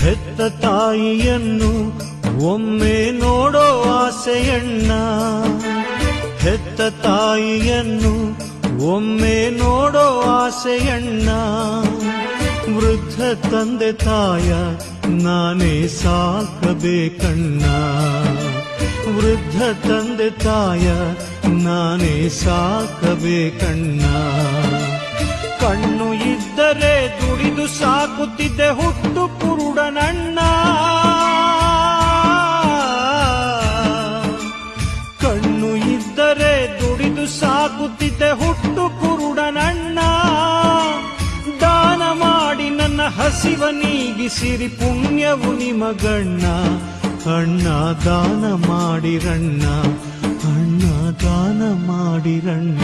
ಹೆತ್ತ ತಾಯಿಯನ್ನು ಒಮ್ಮೆ ನೋಡೋ ಆಸೆಯಣ್ಣ, ಹೆತ್ತ ತಾಯಿಯನ್ನು ಒಮ್ಮೆ ನೋಡೋ ಆಸೆಯಣ್ಣ. ವೃದ್ಧ ತಂದೆ ತಾಯ ನಾನೇ ಸಾಕಬೇಕಣ್ಣ, ವೃದ್ಧ ತಂದೆ ತಾಯ ನಾನೇ ಸಾಕಬೇಕಣ್ಣ. ಕಣ್ಣು ಇದ್ದರೆ ದುಡಿದು ಸಾಕುತ್ತಿದ್ದೆ ಹುಟ್ಟು ಕುರುಡನಣ್ಣ, ಕಣ್ಣು ಇದ್ದರೆ ದುಡಿದು ಸಾಕುತ್ತಿದ್ದೆ ಹುಟ್ಟು ಕುರುಡನಣ್ಣ. ದಾನ ಮಾಡಿ ನನ್ನ ಹಸಿವ ನೀಗಿಸಿರಿ ಪುಣ್ಯವು ನಿಮಗಣ್ಣ, ಅಣ್ಣ ದಾನ ಮಾಡಿರಣ್ಣ, ಅಣ್ಣ ದಾನ ಮಾಡಿರಣ್ಣ.